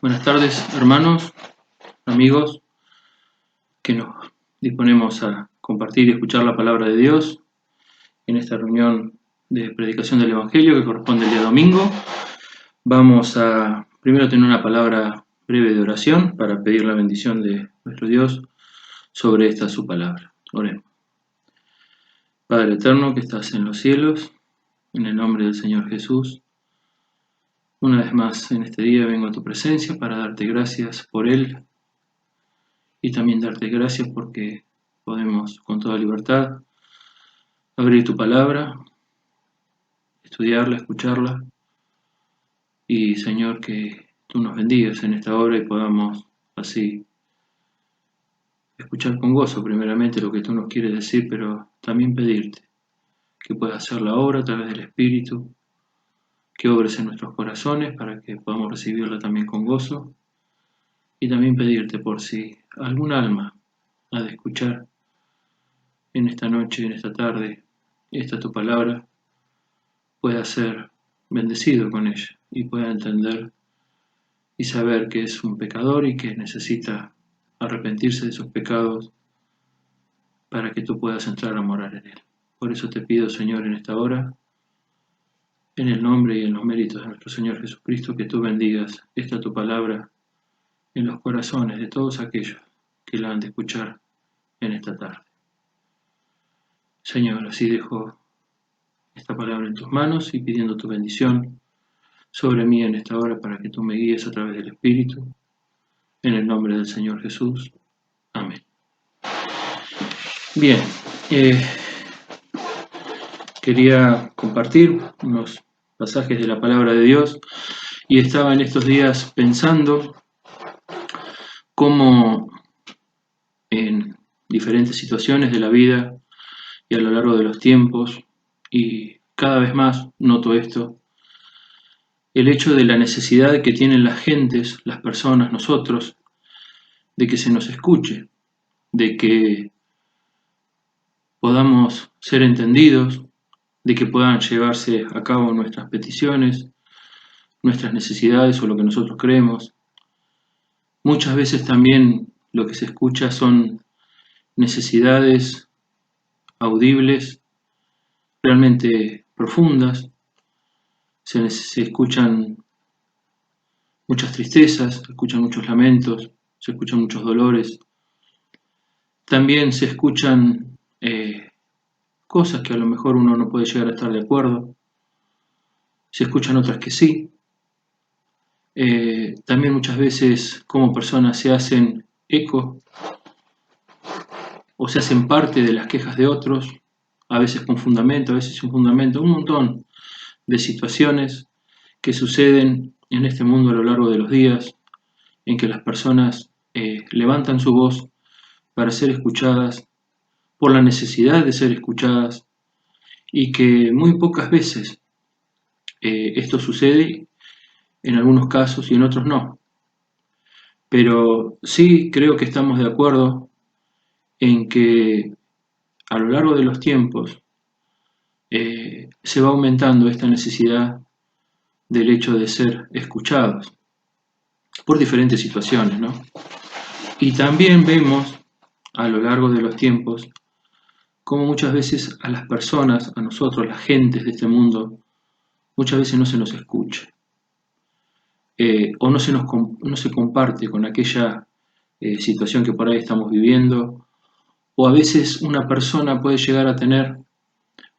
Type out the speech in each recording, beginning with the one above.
Buenas tardes, hermanos, amigos, que nos disponemos a compartir y escuchar la palabra de Dios en esta reunión de predicación del Evangelio que corresponde el día domingo. Vamos a primero tener una palabra breve de oración para pedir la bendición de nuestro Dios sobre esta su palabra. Oremos. Padre eterno que estás en los cielos, en el nombre del Señor Jesús, una vez más en este día vengo a tu presencia para darte gracias por Él y también darte gracias porque podemos con toda libertad abrir tu palabra, estudiarla, escucharla y Señor que tú nos bendigas en esta hora y podamos así escuchar con gozo primeramente lo que tú nos quieres decir, pero también pedirte que puedas hacer la obra a través del Espíritu, que obres en nuestros corazones para que podamos recibirla también con gozo y también pedirte por si algún alma ha de escuchar en esta noche, en esta tarde, esta tu palabra, pueda ser bendecido con ella y pueda entender y saber que es un pecador y que necesita arrepentirse de sus pecados para que tú puedas entrar a morar en él. Por eso te pido, Señor, en esta hora, en el nombre y en los méritos de nuestro Señor Jesucristo, que tú bendigas esta tu palabra en los corazones de todos aquellos que la han de escuchar en esta tarde. Señor, así dejo esta palabra en tus manos y pidiendo tu bendición sobre mí en esta hora para que tú me guíes a través del Espíritu. En el nombre del Señor Jesús. Amén. Bien, quería compartir unos pasajes de la palabra de Dios y estaba en estos días pensando cómo en diferentes situaciones de la vida y a lo largo de los tiempos, y cada vez más noto esto, el hecho de la necesidad que tienen las gentes, las personas, nosotros, de que se nos escuche, de que podamos ser entendidos, de que puedan llevarse a cabo nuestras peticiones, nuestras necesidades o lo que nosotros creemos. Muchas veces también lo que se escucha son necesidades audibles, realmente profundas. Se escuchan muchas tristezas, se escuchan muchos lamentos, se escuchan muchos dolores. También se escuchan cosas que a lo mejor uno no puede llegar a estar de acuerdo. Se escuchan otras que sí. También muchas veces como personas se hacen eco o se hacen parte de las quejas de otros, a veces con fundamento, a veces sin fundamento, un montón de situaciones que suceden en este mundo a lo largo de los días, en que las personas levantan su voz para ser escuchadas, por la necesidad de ser escuchadas, y que muy pocas veces esto sucede, en algunos casos y en otros no. Pero sí creo que estamos de acuerdo en que a lo largo de los tiempos se va aumentando esta necesidad del hecho de ser escuchados por diferentes situaciones, ¿no? Y también vemos a lo largo de los tiempos cómo muchas veces a las personas, a nosotros, las gentes de este mundo, muchas veces no se nos escucha o no se comparte con aquella situación que por ahí estamos viviendo, o a veces una persona puede llegar a tener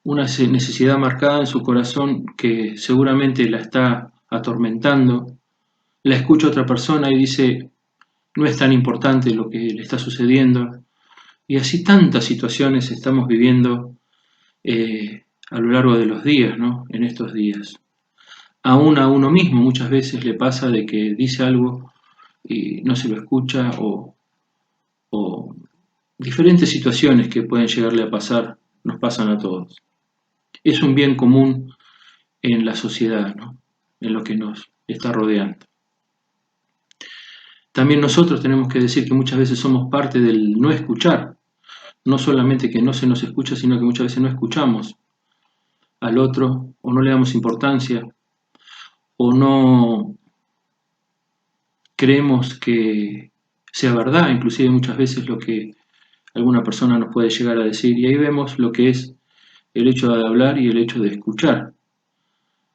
una necesidad marcada en su corazón que seguramente la está atormentando, la escucha otra persona y dice, no es tan importante lo que le está sucediendo, y así tantas situaciones estamos viviendo a lo largo de los días, ¿no? En estos días. Aún a uno mismo muchas veces le pasa de que dice algo y no se lo escucha o diferentes situaciones que pueden llegarle a pasar, nos pasan a todos. Es un bien común en la sociedad, ¿no? En lo que nos está rodeando. También nosotros tenemos que decir que muchas veces somos parte del no escuchar, no solamente que no se nos escucha, sino que muchas veces no escuchamos al otro o no le damos importancia o no creemos que sea verdad, inclusive muchas veces lo que alguna persona nos puede llegar a decir, y ahí vemos lo que es el hecho de hablar y el hecho de escuchar,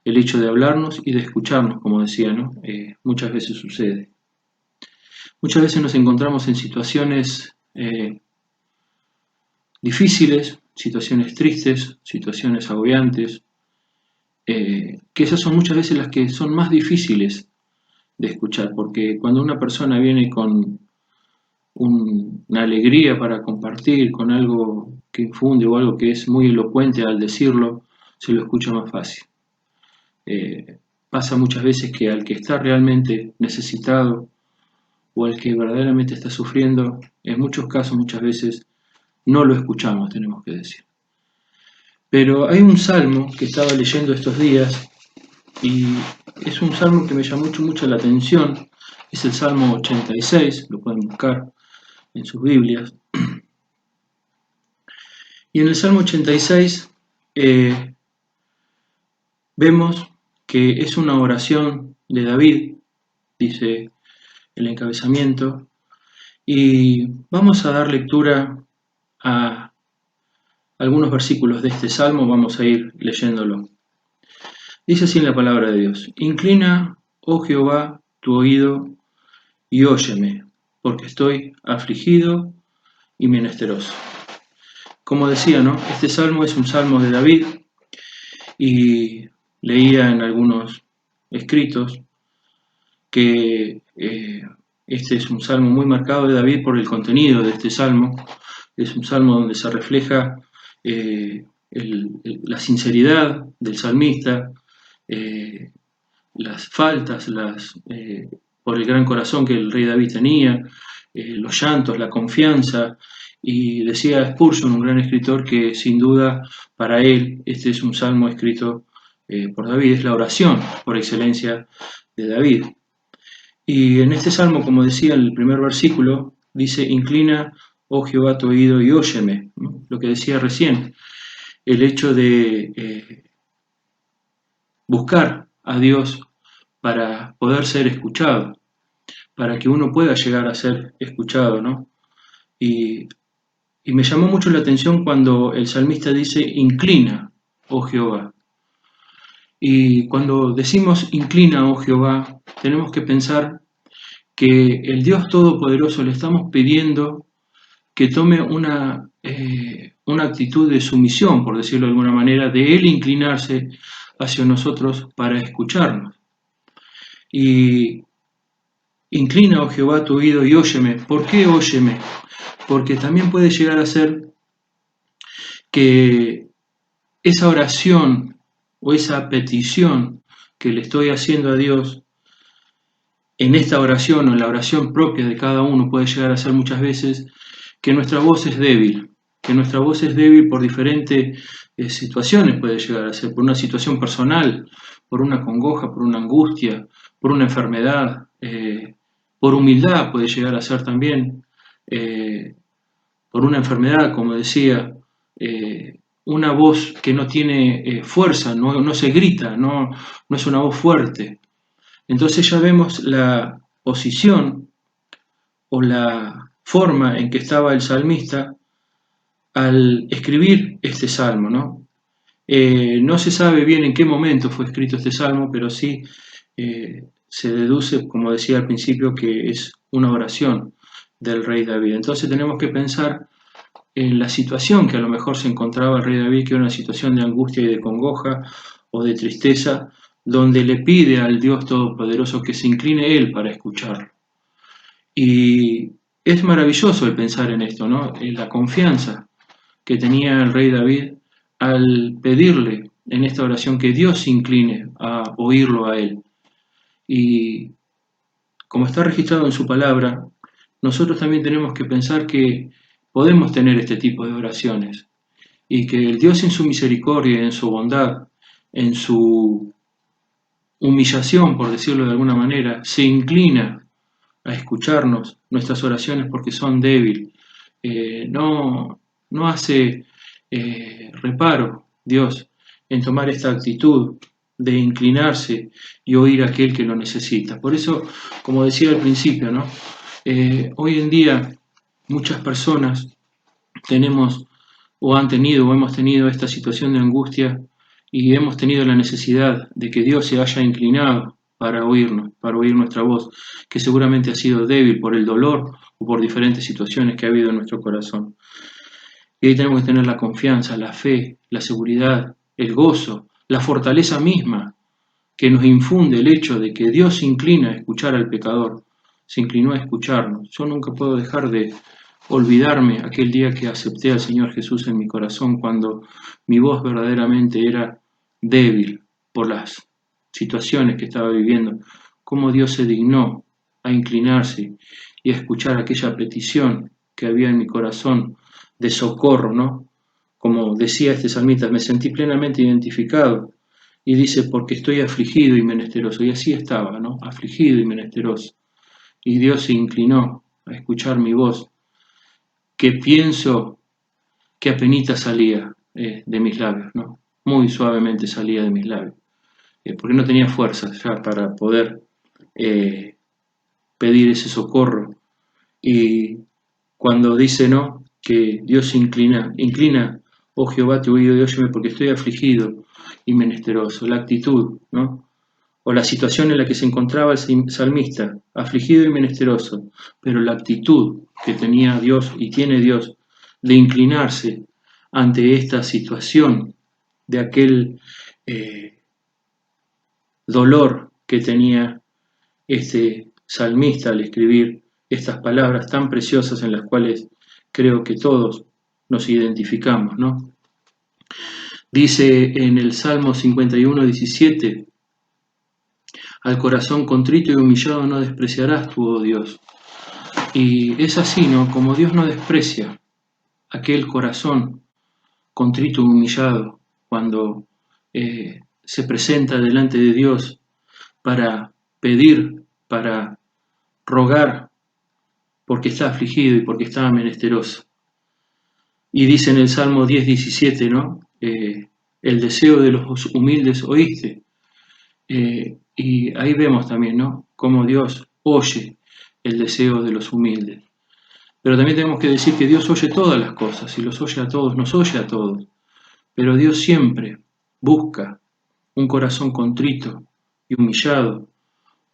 el hecho de hablarnos y de escucharnos, como decía, ¿no? Muchas veces sucede. Muchas veces nos encontramos en situaciones difíciles, situaciones tristes, situaciones agobiantes, que esas son muchas veces las que son más difíciles de escuchar, porque cuando una persona viene con una alegría para compartir, con algo que infunde o algo que es muy elocuente al decirlo, se lo escucha más fácil. Pasa muchas veces que al que está realmente necesitado o al que verdaderamente está sufriendo, en muchos casos, muchas veces, no lo escuchamos, tenemos que decir. Pero hay un salmo que estaba leyendo estos días y es un salmo que me llamó mucho la atención. Es el Salmo 86, lo pueden buscar en sus Biblias. Y en el Salmo 86 vemos que es una oración de David, dice el encabezamiento, y vamos a dar lectura a algunos versículos de este salmo, vamos a ir leyéndolo. Dice así en la palabra de Dios: Inclina, oh Jehová, tu oído y óyeme, porque estoy afligido y menesteroso. Como decía, ¿no? Este salmo es un salmo de David y leía en algunos escritos que este es un salmo muy marcado de David por el contenido de este salmo. Es un salmo donde se refleja la sinceridad del salmista, las faltas, por el gran corazón que el rey David tenía, los llantos, la confianza. Y decía Spurgeon, un gran escritor, que sin duda para él este es un salmo escrito por David, es la oración por excelencia de David. Y en este salmo, como decía el primer versículo, dice: Inclina, oh Jehová, tu oído y óyeme, ¿no? Lo que decía recién, el hecho de buscar a Dios para poder ser escuchado, para que uno pueda llegar a ser escuchado, ¿no? Y me llamó mucho la atención cuando el salmista dice: Inclina, oh Jehová. Y cuando decimos inclina, oh Jehová, tenemos que pensar que el Dios Todopoderoso le estamos pidiendo que tome una actitud de sumisión, por decirlo de alguna manera, de Él inclinarse hacia nosotros para escucharnos. Y inclina, oh Jehová, tu oído y óyeme. ¿Por qué óyeme? Porque también puede llegar a ser que esa oración o esa petición que le estoy haciendo a Dios, en esta oración o en la oración propia de cada uno, puede llegar a ser muchas veces que nuestra voz es débil, por diferentes situaciones, puede llegar a ser por una situación personal, por una congoja, por una angustia, por una enfermedad, por humildad puede llegar a ser también, por una enfermedad, como decía, una voz que no tiene fuerza, no se grita, no es una voz fuerte. Entonces ya vemos la posición o la forma en que estaba el salmista al escribir este salmo, ¿no? No se sabe bien en qué momento fue escrito este salmo, pero sí se deduce, como decía al principio, que es una oración del rey David. Entonces tenemos que pensar en la situación que a lo mejor se encontraba el rey David, que era una situación de angustia y de congoja o de tristeza, donde le pide al Dios Todopoderoso que se incline él para escucharlo. Y es maravilloso el pensar en esto, ¿no? En la confianza que tenía el rey David al pedirle en esta oración que Dios se incline a oírlo a él. Y como está registrado en su palabra, nosotros también tenemos que pensar que podemos tener este tipo de oraciones y que el Dios en su misericordia, en su bondad, en su humillación, por decirlo de alguna manera, se inclina a escucharnos nuestras oraciones porque son débiles. No hace reparo Dios en tomar esta actitud de inclinarse y oír a aquel que lo necesita. Por eso, como decía al principio, ¿no? Hoy en día muchas personas tenemos o han tenido o hemos tenido esta situación de angustia y hemos tenido la necesidad de que Dios se haya inclinado para oírnos, para oír nuestra voz, que seguramente ha sido débil por el dolor o por diferentes situaciones que ha habido en nuestro corazón. Y ahí tenemos que tener la confianza, la fe, la seguridad, el gozo, la fortaleza misma que nos infunde el hecho de que Dios se inclina a escuchar al pecador, se inclinó a escucharnos. Yo nunca puedo dejar de olvidarme aquel día que acepté al Señor Jesús en mi corazón, cuando mi voz verdaderamente era débil por las situaciones que estaba viviendo, cómo Dios se dignó a inclinarse y a escuchar aquella petición que había en mi corazón de socorro, ¿no? Como decía este salmista, me sentí plenamente identificado. Y dice, porque estoy afligido y menesteroso. Y así estaba, ¿no? Afligido y menesteroso. Y Dios se inclinó a escuchar mi voz, que pienso que apenas salía de mis labios, ¿no? Muy suavemente salía de mis labios. Porque no tenía fuerzas ya para poder pedir ese socorro. Y cuando dice, ¿no? Que Dios se inclina, oh Jehová, te oído y óyeme, porque estoy afligido y menesteroso. La actitud, ¿no? O la situación en la que se encontraba el salmista, afligido y menesteroso, pero la actitud que tenía Dios y tiene Dios de inclinarse ante esta situación, de aquel dolor que tenía este salmista al escribir estas palabras tan preciosas en las cuales creo que todos nos identificamos, ¿no? Dice en el Salmo 51, 17, al corazón contrito y humillado no despreciarás tú, oh Dios. Y es así, ¿no? Como Dios no desprecia aquel corazón contrito y humillado cuando se presenta delante de Dios para pedir, para rogar, porque está afligido y porque está menesteroso. Y dice en el Salmo 10, 17, ¿no? El deseo de los humildes oíste. Y ahí vemos también, ¿no? Cómo Dios oye el deseo de los humildes. Pero también tenemos que decir que Dios oye todas las cosas y los oye a todos, nos oye a todos. Pero Dios siempre busca un corazón contrito y humillado,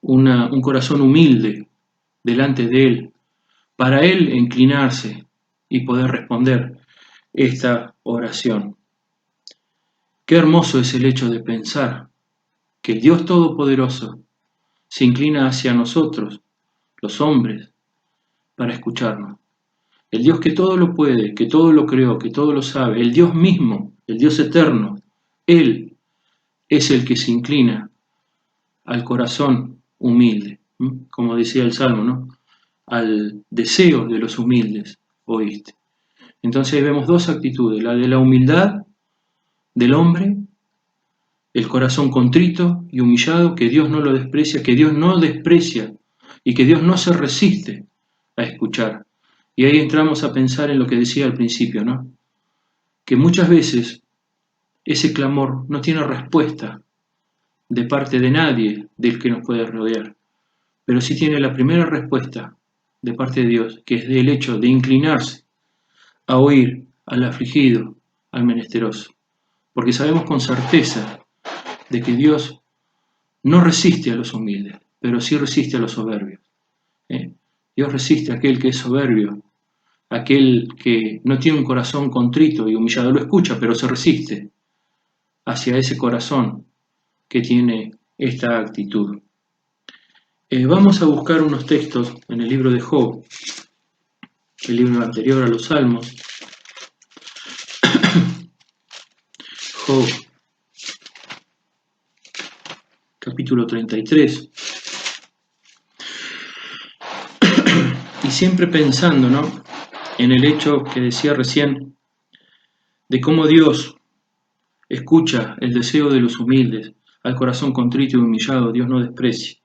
un corazón humilde delante de Él, para Él inclinarse y poder responder esta oración. Qué hermoso es el hecho de pensar que el Dios Todopoderoso se inclina hacia nosotros, los hombres, para escucharnos. El Dios que todo lo puede, que todo lo creó, que todo lo sabe, el Dios mismo, el Dios eterno, Él es el que se inclina al corazón humilde, como decía el Salmo, ¿no? Al deseo de los humildes, oíste. Entonces ahí vemos dos actitudes, la de la humildad del hombre, el corazón contrito y humillado, que Dios no lo desprecia, que Dios no desprecia y que Dios no se resiste a escuchar. Y ahí entramos a pensar en lo que decía al principio, ¿no? Que muchas veces ese clamor no tiene respuesta de parte de nadie del que nos puede rodear, pero sí tiene la primera respuesta de parte de Dios, que es el hecho de inclinarse a oír al afligido, al menesteroso. Porque sabemos con certeza de que Dios no resiste a los humildes, pero sí resiste a los soberbios. Dios resiste a aquel que es soberbio, aquel que no tiene un corazón contrito y humillado. Lo escucha, pero se resiste hacia ese corazón que tiene esta actitud. Vamos a buscar unos textos en el libro de Job, el libro anterior a los Salmos. Job, capítulo 33. Y siempre pensando, ¿no?, en el hecho que decía recién, de cómo Dios escucha el deseo de los humildes, al corazón contrito y humillado, Dios no desprecia.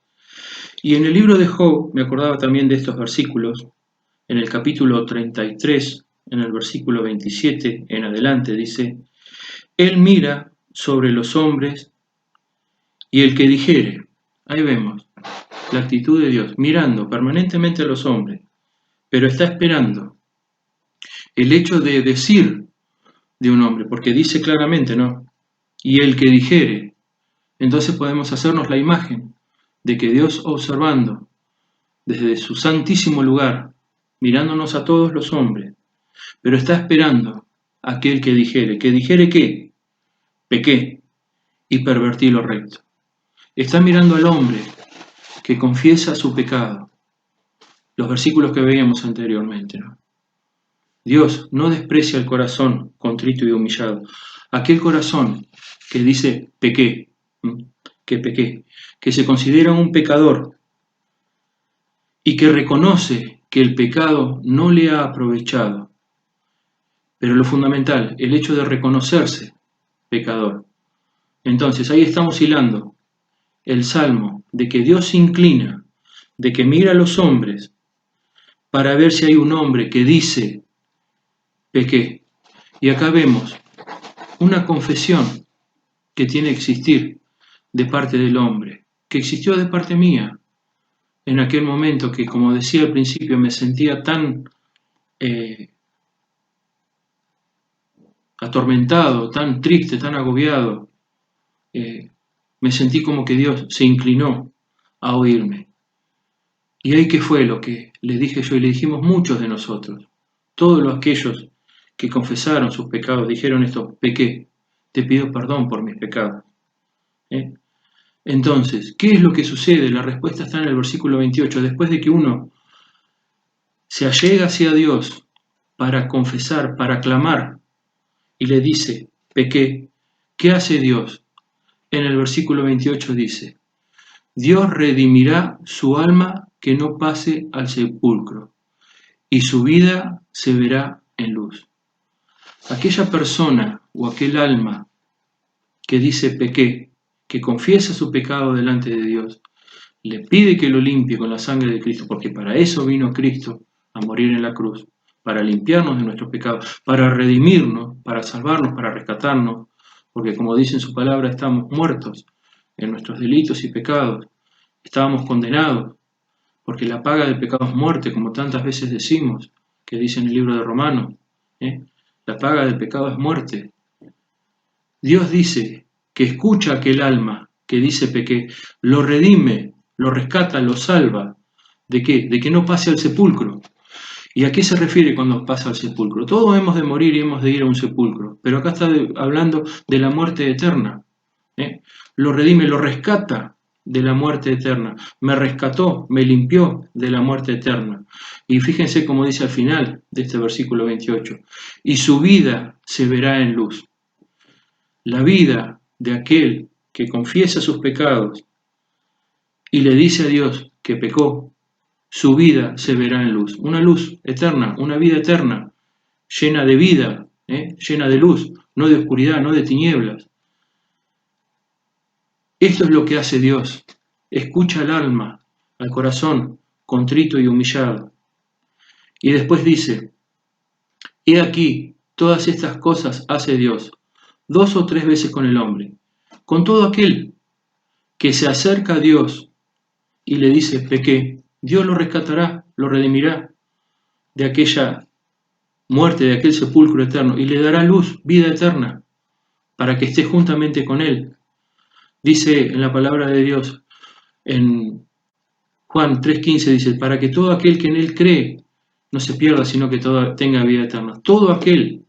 Y en el libro de Job, me acordaba también de estos versículos, en el capítulo 33, en el versículo 27 en adelante, dice, Él mira sobre los hombres Y el que dijere, ahí vemos la actitud de Dios, mirando permanentemente a los hombres, pero está esperando el hecho de decir de un hombre, porque dice claramente, ¿no? Y el que dijere, entonces podemos hacernos la imagen de que Dios observando desde su santísimo lugar, mirándonos a todos los hombres, pero está esperando a aquel que dijere ¿qué? Pequé y pervertí lo recto. Está mirando al hombre que confiesa su pecado. Los versículos que veíamos anteriormente, ¿no? Dios no desprecia el corazón contrito y humillado. Aquel corazón que dice pequé, que se considera un pecador y que reconoce que el pecado no le ha aprovechado. Pero lo fundamental, el hecho de reconocerse pecador. Entonces ahí estamos hilando el salmo de que Dios se inclina, de que mira a los hombres para ver si hay un hombre que dice pequé. Y acá vemos una confesión que tiene que existir de parte del hombre, que existió de parte mía en aquel momento que, como decía al principio, me sentía tan atormentado, tan triste, tan agobiado. Me sentí como que Dios se inclinó a oírme. Y ahí que fue lo que le dije yo y le dijimos muchos de nosotros. Todos aquellos que confesaron sus pecados dijeron esto: pequé, te pido perdón por mis pecados. Entonces, ¿qué es lo que sucede? La respuesta está en el versículo 28. Después de que uno se allega hacia Dios para confesar, para clamar, y le dice, pequé, ¿qué hace Dios? En el versículo 28 dice, Dios redimirá su alma que no pase al sepulcro, y su vida se verá en luz. Aquella persona o aquel alma que dice pequé, que confiesa su pecado delante de Dios, le pide que lo limpie con la sangre de Cristo, porque para eso vino Cristo a morir en la cruz, para limpiarnos de nuestros pecados, para redimirnos, para salvarnos, para rescatarnos, porque como dice en su palabra, estamos muertos en nuestros delitos y pecados, estábamos condenados, porque la paga del pecado es muerte, como tantas veces decimos, que dice en el libro de Romanos, la paga del pecado es muerte. Dios dice que escucha a aquel alma que dice pequé, lo redime, lo rescata, lo salva. ¿De qué? De que no pase al sepulcro. ¿Y a qué se refiere cuando pasa al sepulcro? Todos hemos de morir y hemos de ir a un sepulcro, pero acá está hablando de la muerte eterna. Lo redime, lo rescata de la muerte eterna. Me rescató, me limpió de la muerte eterna. Y fíjense cómo dice al final de este versículo 28. Y su vida se verá en luz. La vida de aquel que confiesa sus pecados y le dice a Dios que pecó, su vida se verá en luz. Una luz eterna, una vida eterna, llena de vida, llena de luz, no de oscuridad, no de tinieblas. Esto es lo que hace Dios. Escucha al alma, al corazón contrito y humillado. Y después dice, he aquí, todas estas cosas hace Dios, 2 o 3 veces con el hombre, con todo aquel que se acerca a Dios y le dice, pequé, Dios lo rescatará, lo redimirá de aquella muerte, de aquel sepulcro eterno, y le dará luz, vida eterna, para que esté juntamente con él. Dice en la palabra de Dios, en Juan 3:15, dice, para que todo aquel que en él cree no se pierda, sino que tenga vida eterna. Todo aquel,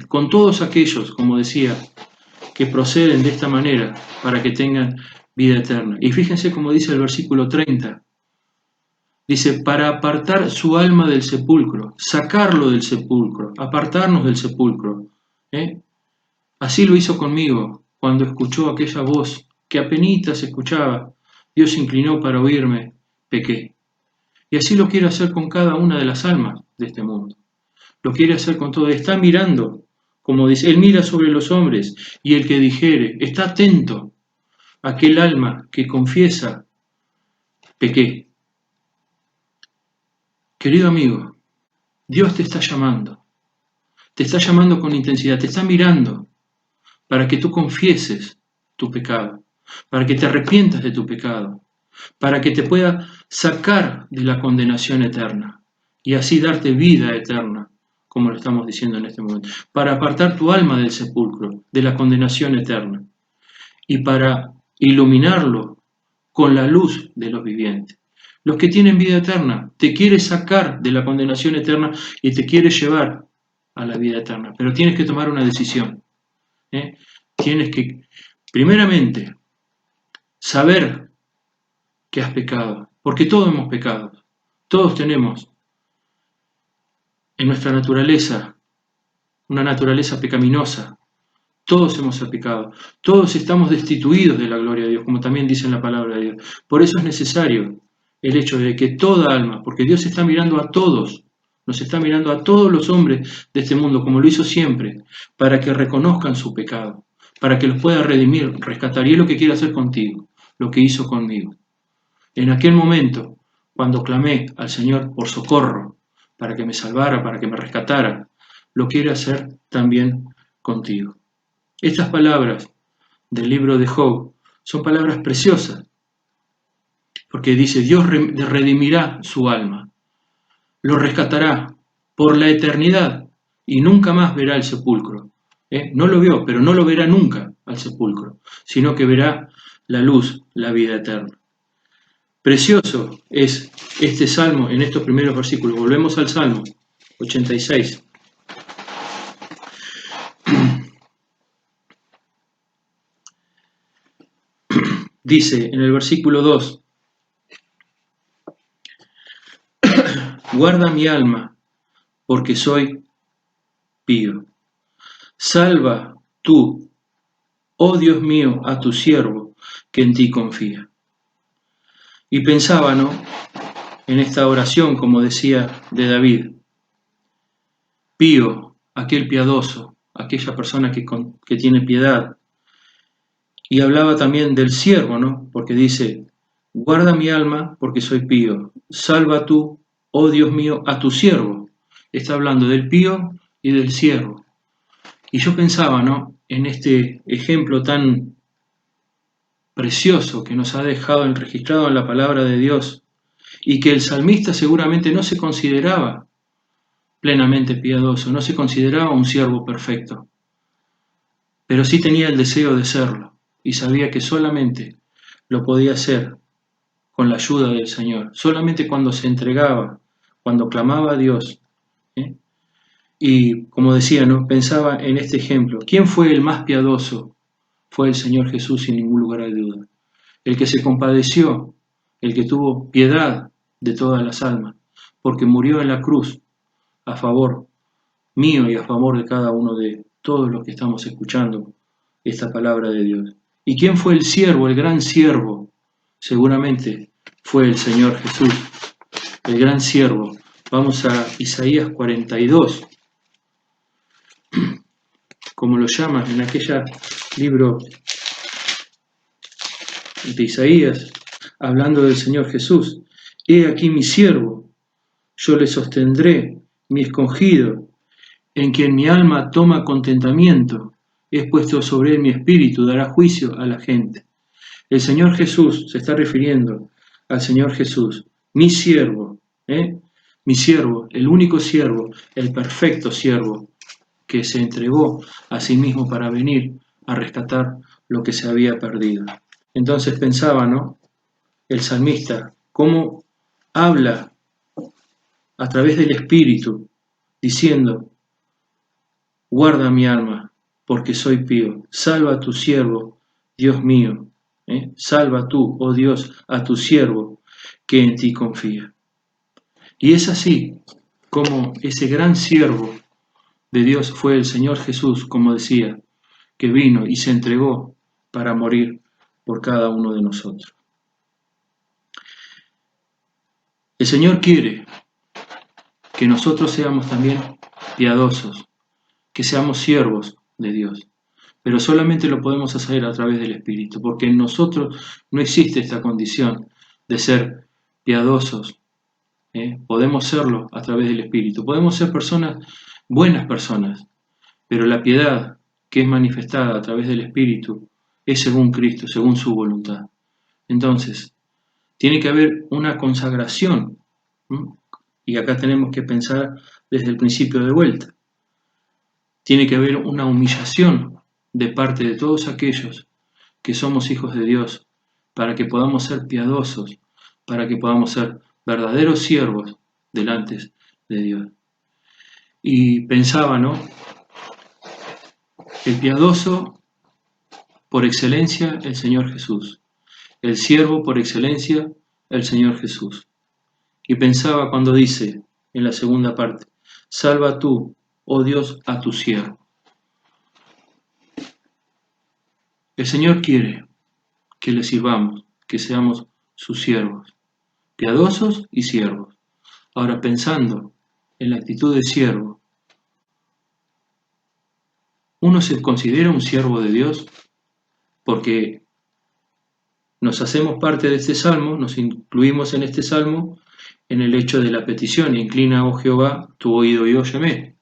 con todos aquellos, como decía, que proceden de esta manera, para que tengan vida eterna. Y fíjense cómo dice el versículo 30. Dice, para apartar su alma del sepulcro, sacarlo del sepulcro, apartarnos del sepulcro. Así lo hizo conmigo cuando escuchó aquella voz que apenas escuchaba. Dios se inclinó para oírme, pequé. Y así lo quiere hacer con cada una de las almas de este mundo. Lo quiere hacer con todo. Está mirando, como dice, Él mira sobre los hombres y el que dijere, está atento a aquel alma que confiesa, pequé. Querido amigo, Dios te está llamando con intensidad, te está mirando para que tú confieses tu pecado, para que te arrepientas de tu pecado, para que te pueda sacar de la condenación eterna y así darte vida eterna, como lo estamos diciendo en este momento, para apartar tu alma del sepulcro, de la condenación eterna, y para iluminarlo con la luz de los vivientes. Los que tienen vida eterna, te quiere sacar de la condenación eterna y te quiere llevar a la vida eterna, pero tienes que tomar una decisión. Tienes que, primeramente, saber que has pecado, porque todos hemos pecado, todos tenemos en nuestra naturaleza una naturaleza pecaminosa, todos hemos pecado, todos estamos destituidos de la gloria de Dios, como también dice en la palabra de Dios. Por eso es necesario el hecho de que toda alma, porque Dios está mirando a todos, nos está mirando a todos los hombres de este mundo, como lo hizo siempre, para que reconozcan su pecado, para que los pueda redimir, rescatar. Y es lo que quiere hacer contigo, lo que hizo conmigo. En aquel momento, cuando clamé al Señor por socorro, para que me salvara, para que me rescatara, lo quiere hacer también contigo. Estas palabras del libro de Job son palabras preciosas, porque dice, Dios redimirá su alma, lo rescatará por la eternidad y nunca más verá el sepulcro. No lo vio, pero no lo verá nunca al sepulcro, sino que verá la luz, la vida eterna. Precioso es este salmo en estos primeros versículos. Volvemos al Salmo 86. Dice en el versículo 2, guarda mi alma, porque soy pío. Salva tú, oh Dios mío, a tu siervo, que en ti confía. Y pensaba, ¿no?, en esta oración, como decía, de David. Pío, aquel piadoso, aquella persona que tiene piedad. Y hablaba también del siervo, ¿no?, porque dice, guarda mi alma, porque soy pío. Salva tú, oh Dios mío, a tu siervo. Está hablando del pío y del siervo. Y yo pensaba, ¿no?, en este ejemplo tan precioso que nos ha dejado registrado en la palabra de Dios, y que el salmista seguramente no se consideraba plenamente piadoso, no se consideraba un siervo perfecto, pero sí tenía el deseo de serlo, y sabía que solamente lo podía hacer con la ayuda del Señor, solamente cuando se entregaba, cuando clamaba a Dios. Y como decía, ¿no?, pensaba en este ejemplo. ¿Quién fue el más piadoso? Fue el Señor Jesús, sin ningún lugar de duda. El que se compadeció, el que tuvo piedad de todas las almas, porque murió en la cruz a favor mío y a favor de cada uno de todos los que estamos escuchando esta palabra de Dios. ¿Y quién fue el siervo, el gran siervo? Seguramente fue el Señor Jesús, el gran siervo. Vamos a Isaías 42, como lo llama en aquel libro de Isaías, hablando del Señor Jesús. He aquí mi siervo, yo le sostendré, mi escogido, en quien mi alma toma contentamiento. Es puesto sobre él mi espíritu, dará juicio a la gente. El Señor Jesús se está refiriendo al Señor Jesús, mi siervo, mi siervo, el único siervo, el perfecto siervo, que se entregó a sí mismo para venir a rescatar lo que se había perdido. Entonces pensaba, ¿no?, el salmista, cómo habla a través del Espíritu, diciendo, guarda mi alma, porque soy pío, salva a tu siervo, Dios mío, salva tú, oh Dios, a tu siervo, que en ti confía. Y es así como ese gran siervo de Dios fue el Señor Jesús, como decía, que vino y se entregó para morir por cada uno de nosotros. El Señor quiere que nosotros seamos también piadosos, que seamos siervos de Dios, pero solamente lo podemos hacer a través del Espíritu, porque en nosotros no existe esta condición de ser piadosos. Podemos serlo a través del Espíritu, podemos ser personas, buenas personas, pero la piedad que es manifestada a través del Espíritu es según Cristo, según su voluntad. Entonces, tiene que haber una consagración. Y acá tenemos que pensar desde el principio de vuelta. Tiene que haber una humillación de parte de todos aquellos que somos hijos de Dios, para que podamos ser piadosos, para que podamos ser verdaderos siervos delante de Dios. Y pensaba, ¿no? El piadoso por excelencia, el Señor Jesús. El siervo por excelencia, el Señor Jesús. Y pensaba cuando dice en la segunda parte, salva tú, oh Dios, a tu siervo. El Señor quiere que le sirvamos, que seamos sus siervos, piadosos y siervos. Ahora, pensando en la actitud de siervo, ¿uno se considera un siervo de Dios? Porque nos hacemos parte de este salmo, nos incluimos en este salmo en el hecho de la petición, inclina, oh Jehová, tu oído y óyeme.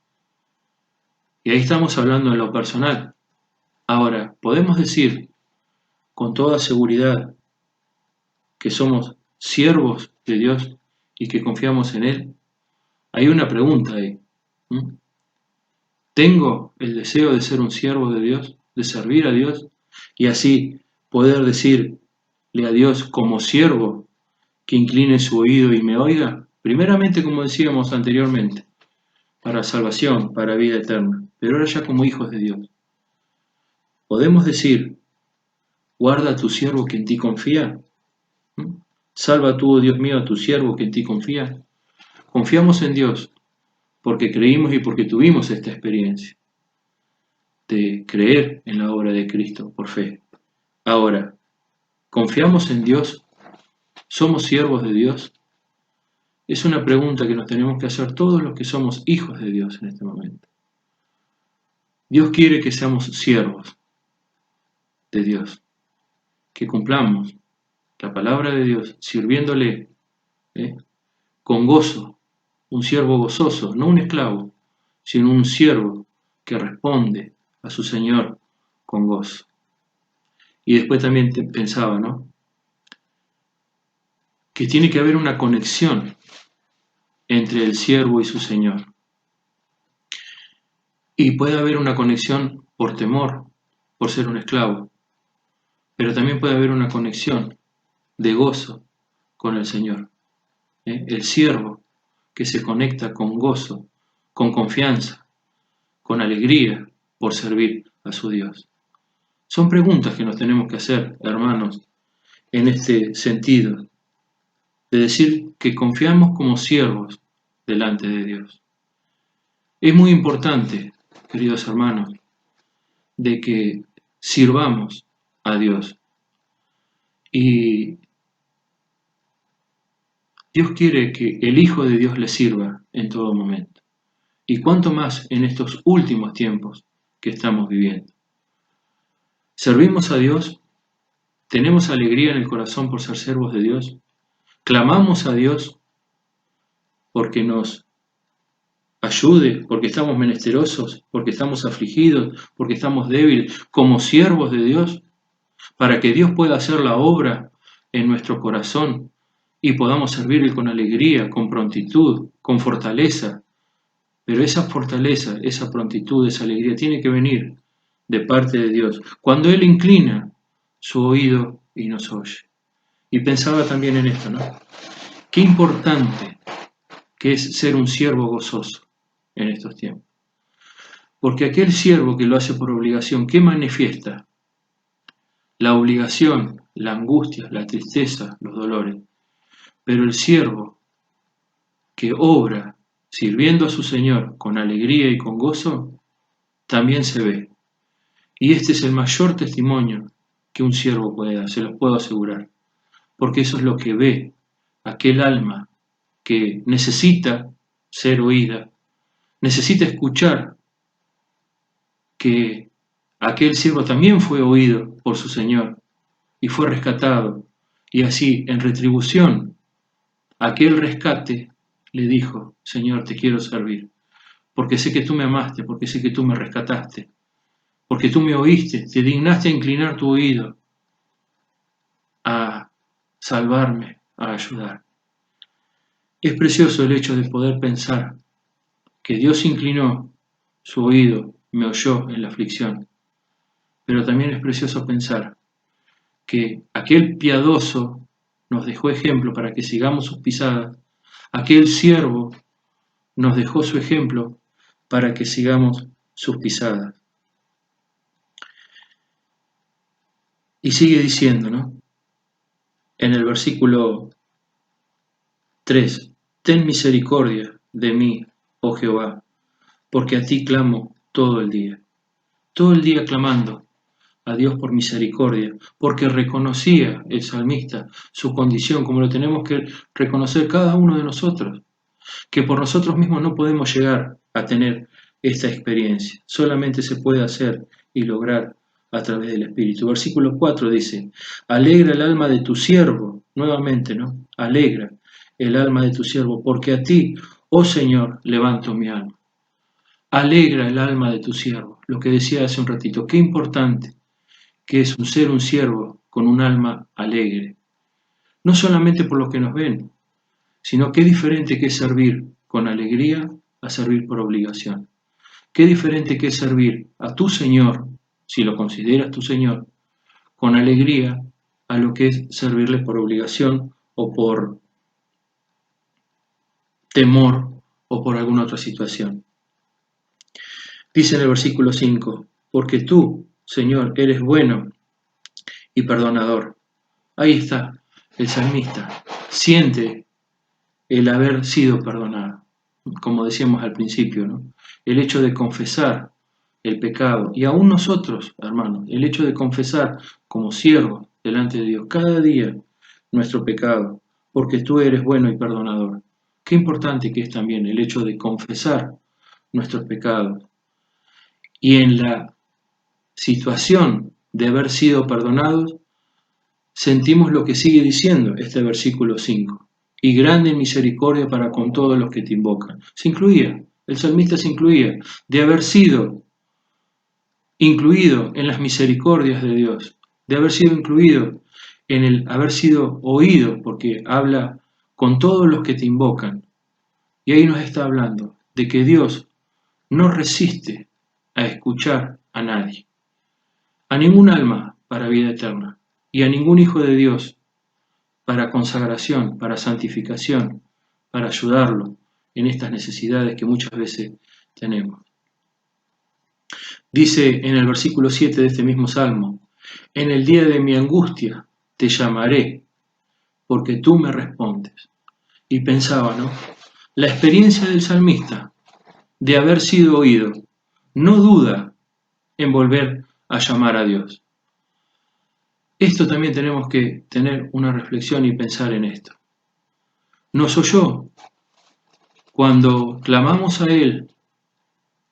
Y ahí estamos hablando en lo personal. Ahora, ¿podemos decir con toda seguridad que somos siervos de Dios y que confiamos en Él? Hay una pregunta ahí. ¿Tengo el deseo de ser un siervo de Dios, de servir a Dios y así poder decirle a Dios como siervo que incline su oído y me oiga? Primeramente, como decíamos anteriormente, para salvación, para vida eterna, pero ahora ya como hijos de Dios. ¿Podemos decir, guarda a tu siervo que en ti confía? Salva tú, oh Dios mío, a tu siervo que en ti confía. Confiamos en Dios porque creímos y porque tuvimos esta experiencia de creer en la obra de Cristo por fe. Ahora, ¿confiamos en Dios? ¿Somos siervos de Dios? Es una pregunta que nos tenemos que hacer todos los que somos hijos de Dios en este momento. Dios quiere que seamos siervos de Dios, que cumplamos la palabra de Dios, sirviéndole con gozo, un siervo gozoso, no un esclavo, sino un siervo que responde a su Señor con gozo. Y después también pensaba, ¿no? Que tiene que haber una conexión entre el siervo y su Señor. Y puede haber una conexión por temor, por ser un esclavo, pero también puede haber una conexión de gozo con el Señor. El siervo que se conecta con gozo, con confianza, con alegría por servir a su Dios. Son preguntas que nos tenemos que hacer, hermanos, en este sentido, de decir que confiamos como siervos delante de Dios. Es muy importante, queridos hermanos, de que sirvamos a Dios. Y Dios quiere que el Hijo de Dios le sirva en todo momento. Y cuánto más en estos últimos tiempos que estamos viviendo. ¿Servimos a Dios? ¿Tenemos alegría en el corazón por ser siervos de Dios? ¿Clamamos a Dios porque nos ayude, porque estamos menesterosos, porque estamos afligidos, porque estamos débiles, como siervos de Dios, para que Dios pueda hacer la obra en nuestro corazón y podamos servirle con alegría, con prontitud, con fortaleza? Pero esa fortaleza, esa prontitud, esa alegría tiene que venir de parte de Dios, cuando Él inclina su oído y nos oye. Y pensaba también en esto, ¿no? Qué importante que es ser un siervo gozoso en estos tiempos. Porque aquel siervo que lo hace por obligación, ¿qué manifiesta? La obligación, la angustia, la tristeza, los dolores. Pero el siervo que obra sirviendo a su Señor con alegría y con gozo, también se ve. Y este es el mayor testimonio que un siervo puede dar, se los puedo asegurar. Porque eso es lo que ve aquel alma que necesita ser oída, necesita escuchar que aquel siervo también fue oído por su Señor y fue rescatado. Y así, en retribución, aquel rescate le dijo, Señor, te quiero servir, porque sé que tú me amaste, porque sé que tú me rescataste, porque tú me oíste, te dignaste a inclinar tu oído, a salvarme, a ayudar. Es precioso el hecho de poder pensar que Dios inclinó su oído, me oyó en la aflicción, pero también es precioso pensar que aquel piadoso nos dejó ejemplo para que sigamos sus pisadas, aquel siervo nos dejó su ejemplo para que sigamos sus pisadas. Y sigue diciendo, ¿no? En el versículo 3, ten misericordia de mí, oh Jehová, porque a ti clamo todo el día clamando a Dios por misericordia, porque reconocía el salmista su condición, como lo tenemos que reconocer cada uno de nosotros, que por nosotros mismos no podemos llegar a tener esta experiencia, solamente se puede hacer y lograr a través del Espíritu. Versículo 4 dice, alegra el alma de tu siervo, nuevamente, ¿no? Alegra el alma de tu siervo, porque a ti, oh Señor, levanto mi alma. Alegra el alma de tu siervo, lo que decía hace un ratito, qué importante que es ser un siervo con un alma alegre, no solamente por los que nos ven, sino qué diferente que es servir con alegría a servir por obligación. Qué diferente que es servir a tu Señor, si lo consideras tu Señor, con alegría a lo que es servirle por obligación o por temor o por alguna otra situación. Dice en el versículo 5, porque tú, Señor, eres bueno y perdonador. Ahí está el salmista, siente el haber sido perdonado, como decíamos al principio, ¿no? El hecho de confesar el pecado, y aún nosotros, hermanos, el hecho de confesar como siervos delante de Dios cada día nuestro pecado, porque tú eres bueno y perdonador. Qué importante que es también el hecho de confesar nuestros pecados. Y en la situación de haber sido perdonados, sentimos lo que sigue diciendo este versículo 5. Y grande misericordia para con todos los que te invocan. Se incluía, el salmista se incluía, de haber sido incluido en las misericordias de Dios, de haber sido incluido en el haber sido oído, porque habla con todos los que te invocan. Y ahí nos está hablando de que Dios no resiste a escuchar a nadie, a ningún alma para vida eterna, y a ningún hijo de Dios para consagración, para santificación, para ayudarlo en estas necesidades que muchas veces tenemos. Dice en el versículo 7 de este mismo salmo, en el día de mi angustia te llamaré, porque tú me respondes. Y pensaba, ¿no? La experiencia del salmista de haber sido oído no duda en volver a llamar a Dios. Esto también tenemos que tener una reflexión y pensar en esto. Nos oyó cuando clamamos a Él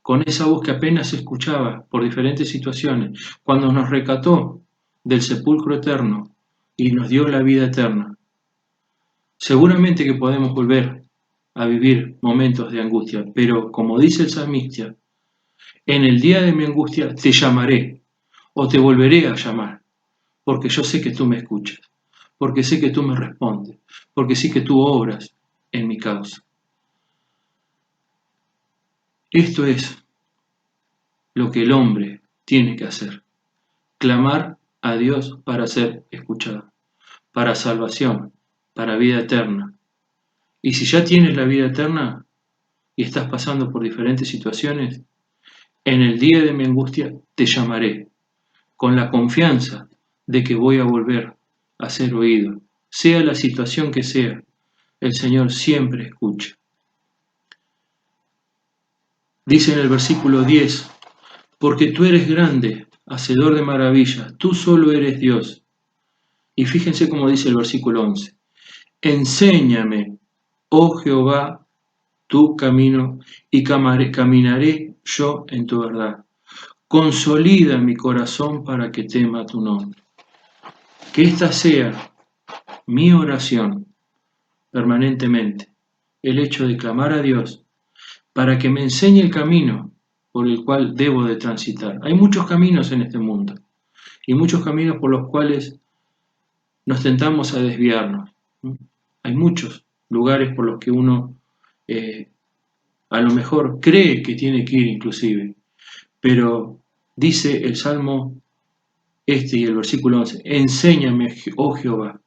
con esa voz que apenas se escuchaba por diferentes situaciones, cuando nos rescató del sepulcro eterno y nos dio la vida eterna. Seguramente que podemos volver a vivir momentos de angustia, pero como dice el salmista, en el día de mi angustia te llamaré o te volveré a llamar, porque yo sé que tú me escuchas, porque sé que tú me respondes, porque sé que tú obras en mi causa. Esto es lo que el hombre tiene que hacer, clamar a Dios para ser escuchado, para salvación, para vida eterna. Y si ya tienes la vida eterna y estás pasando por diferentes situaciones, en el día de mi angustia te llamaré, con la confianza de que voy a volver a ser oído. Sea la situación que sea, el Señor siempre escucha. Dice en el versículo 10, porque tú eres grande, hacedor de maravillas, tú solo eres Dios. Y fíjense cómo dice el versículo 11, enséñame, oh Jehová, tu camino y caminaré yo en tu verdad. Consolida mi corazón para que tema tu nombre. Que esta sea mi oración permanentemente, el hecho de clamar a Dios para que me enseñe el camino por el cual debo de transitar. Hay muchos caminos en este mundo y muchos caminos por los cuales nos tentamos a desviarnos. Hay muchos lugares por los que uno a lo mejor cree que tiene que ir inclusive, pero dice el Salmo y el versículo 11, enséñame, oh Jehová,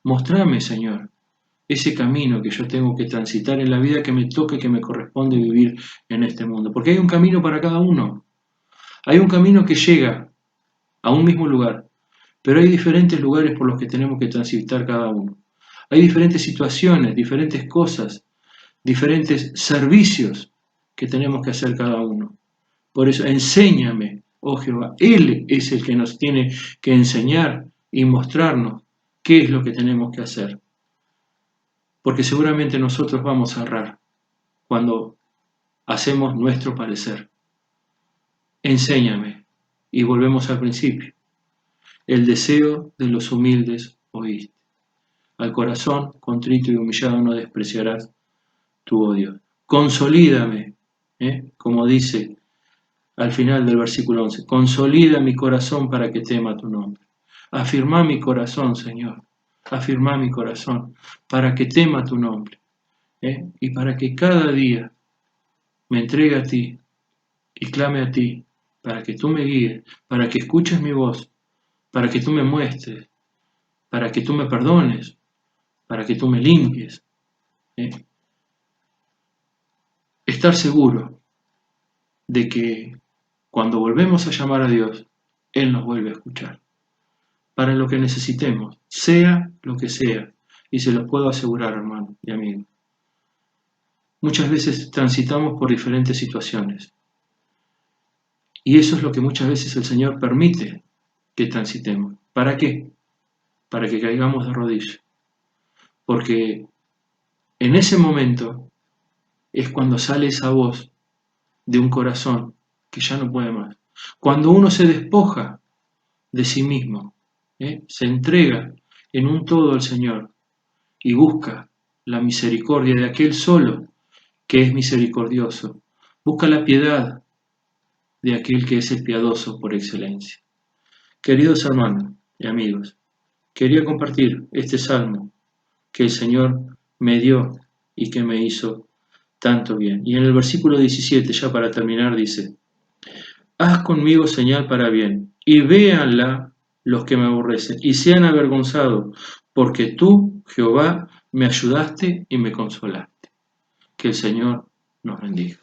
mostrame, Señor, ese camino que yo tengo que transitar en la vida que me toque, que me corresponde vivir en este mundo. Porque hay un camino para cada uno. Hay un camino que llega a un mismo lugar, pero hay diferentes lugares por los que tenemos que transitar cada uno. Hay diferentes situaciones, diferentes cosas, diferentes servicios que tenemos que hacer cada uno. Por eso, enséñame, oh Jehová. Él es el que nos tiene que enseñar y mostrarnos qué es lo que tenemos que hacer. Porque seguramente nosotros vamos a errar cuando hacemos nuestro parecer. Enséñame. Y volvemos al principio. El deseo de los humildes oíste. Al corazón contrito y humillado no despreciarás tu odio. Consolídame, como dice al final del versículo 11. Consolida mi corazón para que tema tu nombre. Afirma mi corazón, Señor. Afirma mi corazón para que tema tu nombre. Y para que cada día me entregue a ti y clame a ti, para que tú me guíes, para que escuches mi voz, para que tú me muestres, para que tú me perdones, para que tú me limpies. Estar seguro de que cuando volvemos a llamar a Dios, Él nos vuelve a escuchar. Para lo que necesitemos, sea lo que sea, y se los puedo asegurar, hermano y amigo. Muchas veces transitamos por diferentes situaciones. Y eso es lo que muchas veces el Señor permite que transitemos. ¿Para qué? Para que caigamos de rodillas. Porque en ese momento es cuando sale esa voz de un corazón que ya no puede más. Cuando uno se despoja de sí mismo, se entrega en un todo al Señor y busca la misericordia de aquel solo que es misericordioso. Busca la piedad de aquel que es el piadoso por excelencia. Queridos hermanos y amigos, quería compartir este salmo que el Señor me dio y que me hizo tanto bien. Y en el versículo 17, ya para terminar, dice, haz conmigo señal para bien, y véanla los que me aborrecen, y sean avergonzados, porque tú, Jehová, me ayudaste y me consolaste. Que el Señor nos bendiga.